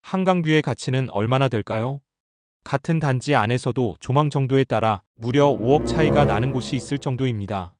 한강뷰의 가치는 얼마나 될까요? 같은 단지 안에서도 조망 정도에 따라 무려 5억 차이가 나는 곳이 있을 정도입니다.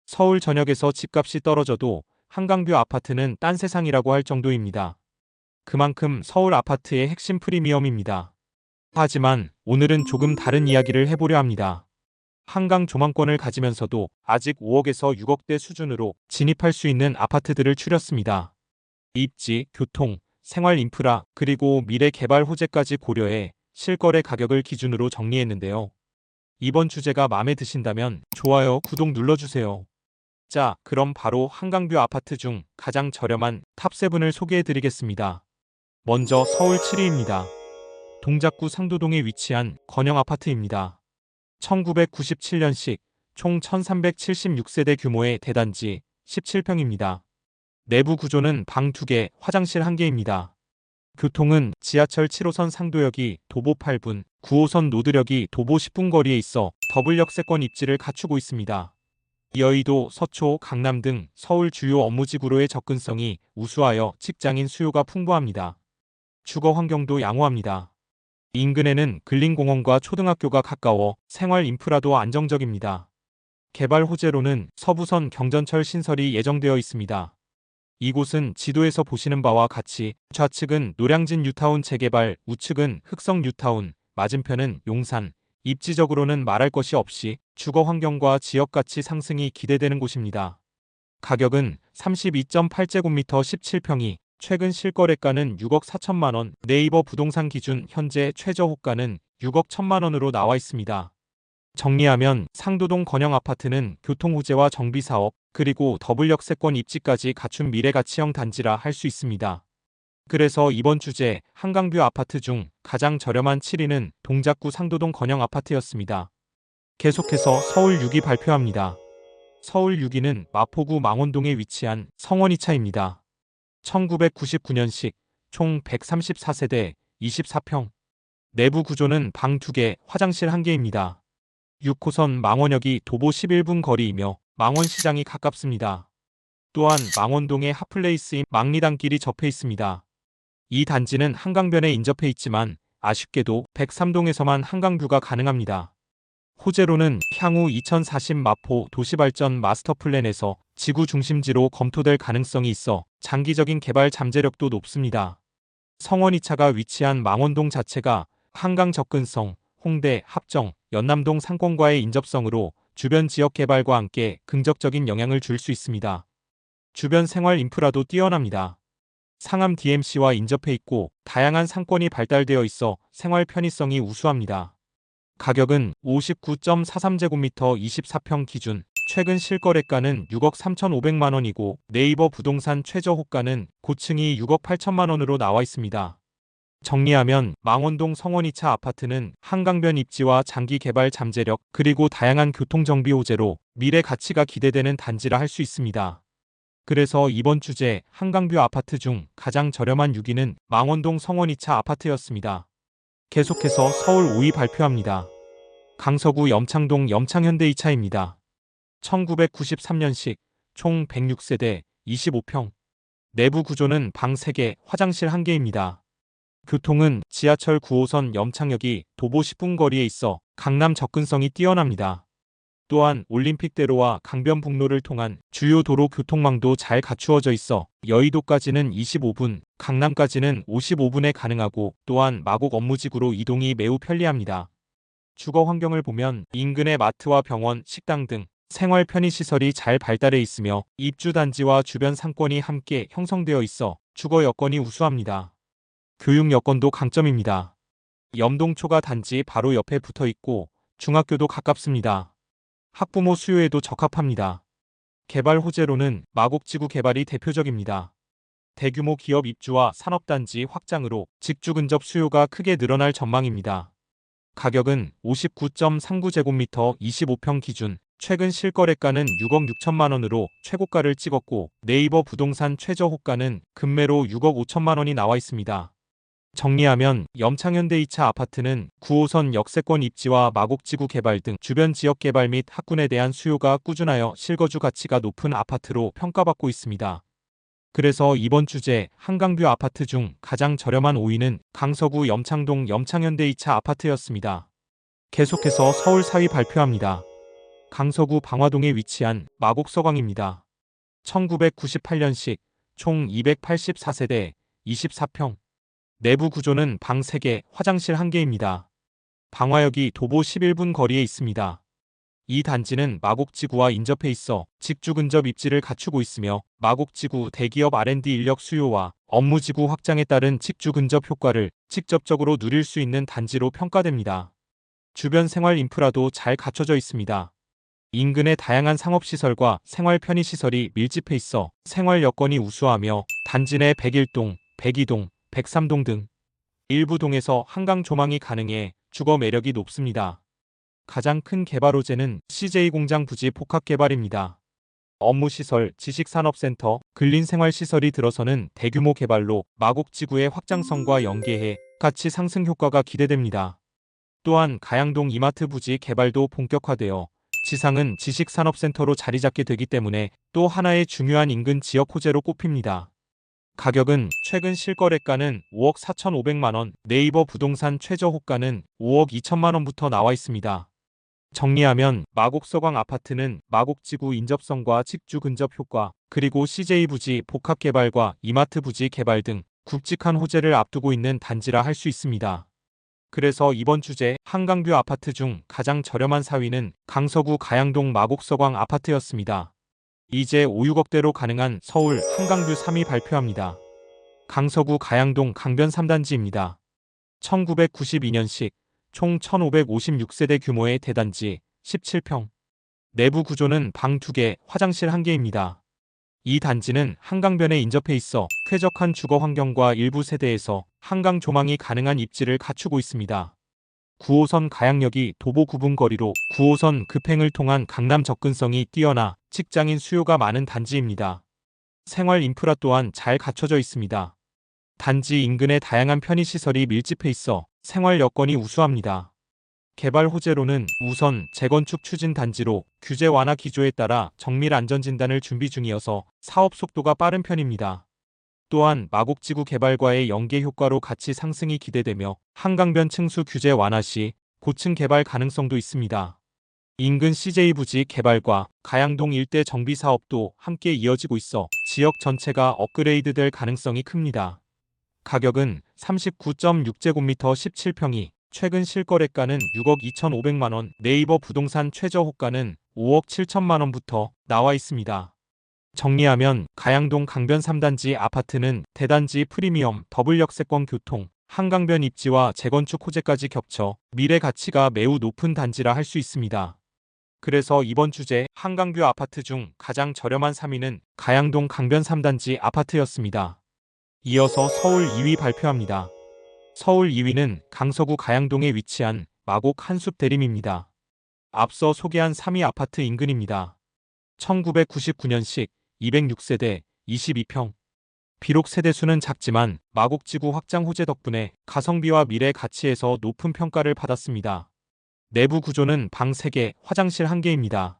서울 전역에서 집값이 떨어져도 한강뷰 아파트는 딴 세상이라고 할 정도입니다. 그만큼 서울 아파트의 핵심 프리미엄입니다. 하지만 오늘은 조금 다른 이야기를 해보려 합니다. 한강 조망권을 가지면서도 아직 5억에서 6억대 수준으로 진입할 수 있는 아파트들을 추렸습니다. 입지, 교통, 생활 인프라, 그리고 미래 개발 호재까지 고려해 실거래 가격을 기준으로 정리했는데요. 이번 주제가 마음에 드신다면 좋아요, 구독 눌러주세요. 자, 그럼 바로 한강뷰 아파트 중 가장 저렴한 탑7을 소개해드리겠습니다. 먼저 서울 7위입니다. 동작구 상도동에 위치한 건영 아파트입니다. 1997년식 총 1376세대 규모의 대단지 17평입니다. 내부 구조는 방 2개, 화장실 1개입니다. 교통은 지하철 7호선 상도역이 도보 8분, 9호선 노드역이 도보 10분 거리에 있어 더블 역세권 입지를 갖추고 있습니다. 여의도, 서초, 강남 등 서울 주요 업무지구로의 접근성이 우수하여 직장인 수요가 풍부합니다. 주거 환경도 양호합니다. 인근에는 근린공원과 초등학교가 가까워 생활 인프라도 안정적입니다. 개발 호재로는 서부선 경전철 신설이 예정되어 있습니다. 이곳은 지도에서 보시는 바와 같이 좌측은 노량진 뉴타운 재개발, 우측은 흑성 뉴타운, 맞은편은 용산, 입지적으로는 말할 것이 없이 주거 환경과 지역 가치 상승이 기대되는 곳입니다. 가격은 32.8제곱미터 17평이 최근 실거래가는 6억 4천만 원, 네이버 부동산 기준 현재 최저 호가는 6억 1천만 원으로 나와 있습니다. 정리하면 상도동 건영 아파트는 교통 호재와 정비 사업, 그리고 더블 역세권 입지까지 갖춘 미래가치형 단지라 할 수 있습니다. 그래서 이번 주제 한강뷰 아파트 중 가장 저렴한 7위는 동작구 상도동 건영 아파트였습니다. 계속해서 서울 6위 발표합니다. 서울 6위는 마포구 망원동에 위치한 성원이차입니다. 1999년식 총 134세대 24평. 내부 구조는 방 2개, 화장실 1개입니다. 6호선 망원역이 도보 11분 거리이며 망원시장이 가깝습니다. 또한 망원동의 핫플레이스인 망리단길이 접해 있습니다. 이 단지는 한강변에 인접해 있지만 아쉽게도 103동에서만 한강뷰가 가능합니다. 호재로는 향후 2040 마포 도시발전 마스터플랜에서 지구 중심지로 검토될 가능성이 있어 장기적인 개발 잠재력도 높습니다. 성원이차가 위치한 망원동 자체가 한강 접근성, 홍대, 합정, 연남동 상권과의 인접성으로 주변 지역 개발과 함께 긍정적인 영향을 줄 수 있습니다. 주변 생활 인프라도 뛰어납니다. 상암 DMC와 인접해 있고 다양한 상권이 발달되어 있어 생활 편의성이 우수합니다. 가격은 59.43제곱미터 24평 기준 최근 실거래가는 6억 3,500만 원이고 네이버 부동산 최저 호가는 고층이 6억 8천만 원으로 나와 있습니다. 정리하면 망원동 성원이차 아파트는 한강변 입지와 장기 개발 잠재력 그리고 다양한 교통정비 호재로 미래 가치가 기대되는 단지라 할 수 있습니다. 그래서 이번 주제 한강뷰 아파트 중 가장 저렴한 6위는 망원동 성원이차 아파트였습니다. 계속해서 서울 5위 발표합니다. 강서구 염창동 염창현대이차입니다. 1993년식 총 106세대 25평. 내부 구조는 방 3개, 화장실 1개입니다. 교통은 지하철 9호선 염창역이 도보 10분 거리에 있어 강남 접근성이 뛰어납니다. 또한 올림픽대로와 강변북로를 통한 주요 도로 교통망도 잘 갖추어져 있어 여의도까지는 25분, 강남까지는 55분에 가능하고 또한 마곡 업무지구로 이동이 매우 편리합니다. 주거 환경을 보면 인근의 마트와 병원, 식당 등 생활 편의시설이 잘 발달해 있으며 입주단지와 주변 상권이 함께 형성되어 있어 주거 여건이 우수합니다. 교육 여건도 강점입니다. 염동초가 단지 바로 옆에 붙어 있고 중학교도 가깝습니다. 학부모 수요에도 적합합니다. 개발 호재로는 마곡지구 개발이 대표적입니다. 대규모 기업 입주와 산업단지 확장으로 직주 근접 수요가 크게 늘어날 전망입니다. 가격은 59.39제곱미터 25평 기준 최근 실거래가는 6억 6천만 원으로 최고가를 찍었고 네이버 부동산 최저 호가는 급매로 6억 5천만 원이 나와 있습니다. 정리하면 염창현대이차 아파트는 9호선 역세권 입지와 마곡지구 개발 등 주변 지역 개발 및 학군에 대한 수요가 꾸준하여 실거주 가치가 높은 아파트로 평가받고 있습니다. 그래서 이번 주제 한강뷰 아파트 중 가장 저렴한 5위는 강서구 염창동 염창현대 2차 아파트였습니다. 계속해서 서울 4위 발표합니다. 강서구 방화동에 위치한 마곡서광입니다. 1998년식 총 284세대 24평. 내부 구조는 방 3개, 화장실 1개입니다. 방화역이 도보 11분 거리에 있습니다. 이 단지는 마곡지구와 인접해 있어 직주 근접 입지를 갖추고 있으며 마곡지구 대기업 R&D 인력 수요와 업무지구 확장에 따른 직주 근접 효과를 직접적으로 누릴 수 있는 단지로 평가됩니다. 주변 생활 인프라도 잘 갖춰져 있습니다. 인근의 다양한 상업시설과 생활 편의시설이 밀집해 있어 생활 여건이 우수하며 단지 내 101동, 102동, 103동 등 일부 동에서 한강 조망이 가능해 주거 매력이 높습니다. 가장 큰 개발 호재는 CJ공장 부지 복합 개발입니다. 업무시설, 지식산업센터, 근린생활시설이 들어서는 대규모 개발로 마곡지구의 확장성과 연계해 가치 상승 효과가 기대됩니다. 또한 가양동 이마트 부지 개발도 본격화되어 지상은 지식산업센터로 자리 잡게 되기 때문에 또 하나의 중요한 인근 지역 호재로 꼽힙니다. 가격은 최근 실거래가는 5억 4,500만 원, 네이버 부동산 최저 호가는 5억 2천만 원부터 나와 있습니다. 정리하면 마곡서광 아파트는 마곡지구 인접성과 직주 근접 효과, 그리고 CJ 부지 복합 개발과 이마트 부지 개발 등 굵직한 호재를 앞두고 있는 단지라 할 수 있습니다. 그래서 이번 주제 한강뷰 아파트 중 가장 저렴한 4위는 강서구 가양동 마곡서광 아파트였습니다. 이제 5, 6억대로 가능한 서울 한강뷰 3위 발표합니다. 강서구 가양동 강변 3단지입니다. 1992년식 총 1556세대 규모의 대단지 17평. 내부 구조는 방 2개, 화장실 1개입니다. 이 단지는 한강변에 인접해 있어 쾌적한 주거 환경과 일부 세대에서 한강 조망이 가능한 입지를 갖추고 있습니다. 9호선 가양역이 도보 9분 거리로 9호선 급행을 통한 강남 접근성이 뛰어나 직장인 수요가 많은 단지입니다. 생활 인프라 또한 잘 갖춰져 있습니다. 단지 인근에 다양한 편의시설이 밀집해 있어 생활 여건이 우수합니다. 개발 호재로는 우선 재건축 추진 단지로 규제 완화 기조에 따라 정밀 안전진단을 준비 중이어서 사업 속도가 빠른 편입니다. 또한 마곡지구 개발과의 연계 효과로 가치 상승이 기대되며 한강변 층수 규제 완화 시 고층 개발 가능성도 있습니다. 인근 CJ 부지 개발과 가양동 일대 정비 사업도 함께 이어지고 있어 지역 전체가 업그레이드 될 가능성이 큽니다. 가격은 39.6제곱미터 17평이 최근 실거래가는 6억 2,500만 원, 네이버 부동산 최저 호가는 5억 7천만 원부터 나와 있습니다. 정리하면 가양동 강변 3단지 아파트는 대단지 프리미엄, 더블 역세권 교통, 한강변 입지와 재건축 호재까지 겹쳐 미래 가치가 매우 높은 단지라 할 수 있습니다. 그래서 이번 주제 한강뷰 아파트 중 가장 저렴한 3위는 가양동 강변 3단지 아파트였습니다. 이어서 서울 2위 발표합니다. 서울 2위는 강서구 가양동에 위치한 마곡 한숲 대림입니다. 앞서 소개한 3위 아파트 인근입니다. 1999년식 206세대 22평. 비록 세대수는 작지만 마곡지구 확장 호재 덕분에 가성비와 미래 가치에서 높은 평가를 받았습니다. 내부 구조는 방 3개, 화장실 1개입니다.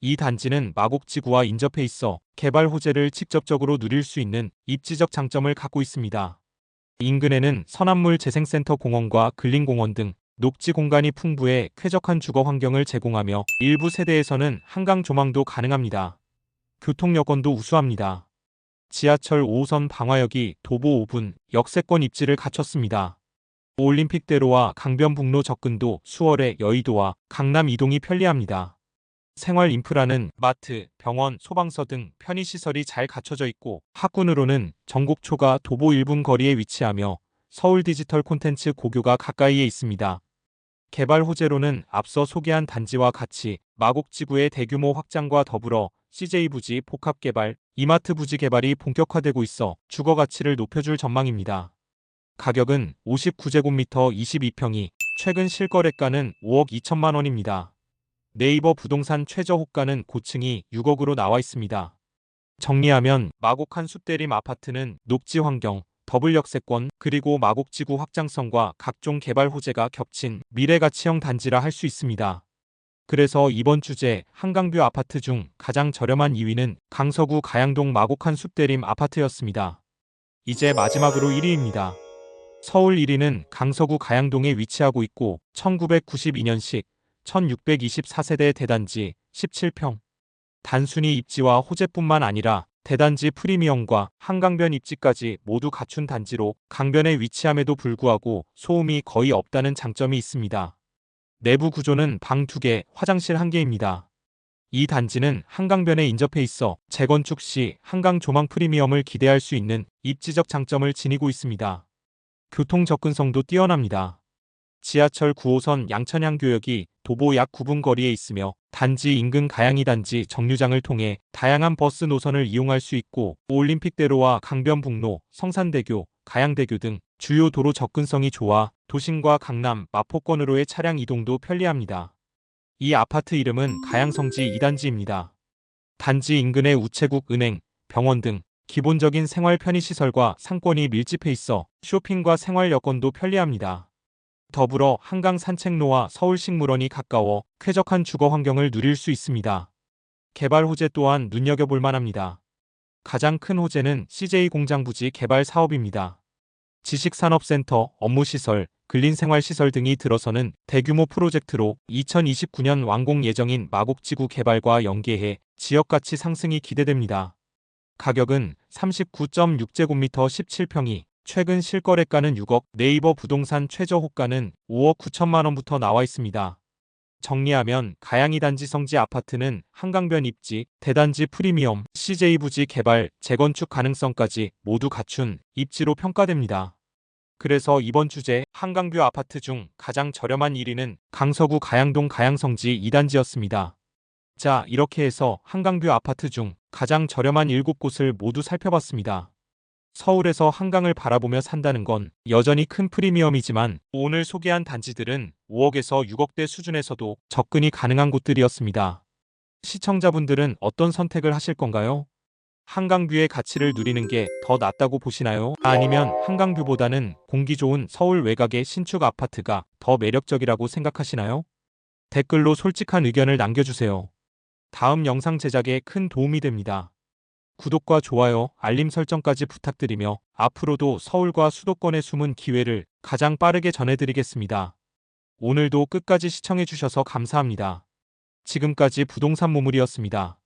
이 단지는 마곡지구와 인접해 있어 개발 호재를 직접적으로 누릴 수 있는 입지적 장점을 갖고 있습니다. 인근에는 선암물 재생센터 공원과 근린공원 등 녹지 공간이 풍부해 쾌적한 주거 환경을 제공하며 일부 세대에서는 한강 조망도 가능합니다. 교통 여건도 우수합니다. 지하철 5호선 방화역이 도보 5분, 역세권 입지를 갖췄습니다. 올림픽대로와 강변북로 접근도 수월해 여의도와 강남 이동이 편리합니다. 생활 인프라는 마트, 병원, 소방서 등 편의시설이 잘 갖춰져 있고 학군으로는 전곡초가 도보 1분 거리에 위치하며 서울 디지털 콘텐츠 고교가 가까이에 있습니다. 개발 호재로는 앞서 소개한 단지와 같이 마곡지구의 대규모 확장과 더불어 CJ 부지 복합 개발, 이마트 부지 개발이 본격화되고 있어 주거 가치를 높여줄 전망입니다. 가격은 59제곱미터 22평이 최근 실거래가는 5억 2천만 원입니다. 네이버 부동산 최저 호가는 고층이 6억으로 나와 있습니다. 정리하면 마곡 한숲 대림 아파트는 녹지 환경, 더블 역세권, 그리고 마곡지구 확장성과 각종 개발 호재가 겹친 미래 가치형 단지라 할 수 있습니다. 그래서 이번 주제 한강뷰 아파트 중 가장 저렴한 2위는 강서구 가양동 마곡한 숲대림 아파트였습니다. 이제 마지막으로 1위입니다. 서울 1위는 강서구 가양동에 위치하고 있고 1992년식 1624세대 대단지 17평. 단순히 입지와 호재뿐만 아니라 대단지 프리미엄과 한강변 입지까지 모두 갖춘 단지로 강변에 위치함에도 불구하고 소음이 거의 없다는 장점이 있습니다. 내부 구조는 방 2개, 화장실 1개입니다. 이 단지는 한강변에 인접해 있어 재건축 시 한강 조망 프리미엄을 기대할 수 있는 입지적 장점을 지니고 있습니다. 교통 접근성도 뛰어납니다. 지하철 9호선 양천향교역이 도보 약 9분 거리에 있으며 단지 인근 가양이 단지 정류장을 통해 다양한 버스 노선을 이용할 수 있고 올림픽대로와 강변북로, 성산대교, 가양대교 등 주요 도로 접근성이 좋아 도심과 강남, 마포권으로의 차량 이동도 편리합니다. 이 아파트 이름은 가양성지 2단지입니다. 단지 인근의 우체국, 은행, 병원 등 기본적인 생활 편의시설과 상권이 밀집해 있어 쇼핑과 생활 여건도 편리합니다. 더불어 한강 산책로와 서울식물원이 가까워 쾌적한 주거 환경을 누릴 수 있습니다. 개발 호재 또한 눈여겨볼 만합니다. 가장 큰 호재는 CJ 공장 부지 개발 사업입니다. 지식산업센터, 업무시설, 근린생활시설 등이 들어서는 대규모 프로젝트로 2029년 완공 예정인 마곡지구 개발과 연계해 지역가치 상승이 기대됩니다. 가격은 39.6제곱미터 17평이 최근 실거래가는 6억, 네이버 부동산 최저 호가는 5억 9천만 원부터 나와 있습니다. 정리하면 가양이 단지 성지 아파트는 한강변 입지, 대단지 프리미엄, CJ 부지 개발, 재건축 가능성까지 모두 갖춘 입지로 평가됩니다. 그래서 이번 주제 한강뷰 아파트 중 가장 저렴한 1위는 강서구 가양동 가양성지 2단지였습니다. 자, 이렇게 해서 한강뷰 아파트 중 가장 저렴한 7곳을 모두 살펴봤습니다. 서울에서 한강을 바라보며 산다는 건 여전히 큰 프리미엄이지만 오늘 소개한 단지들은 5억에서 6억대 수준에서도 접근이 가능한 곳들이었습니다. 시청자분들은 어떤 선택을 하실 건가요? 한강뷰의 가치를 누리는 게 더 낫다고 보시나요? 아니면 한강뷰보다는 공기 좋은 서울 외곽의 신축 아파트가 더 매력적이라고 생각하시나요? 댓글로 솔직한 의견을 남겨주세요. 다음 영상 제작에 큰 도움이 됩니다. 구독과 좋아요, 알림 설정까지 부탁드리며 앞으로도 서울과 수도권의 숨은 기회를 가장 빠르게 전해드리겠습니다. 오늘도 끝까지 시청해주셔서 감사합니다. 지금까지 부동산 모물이었습니다.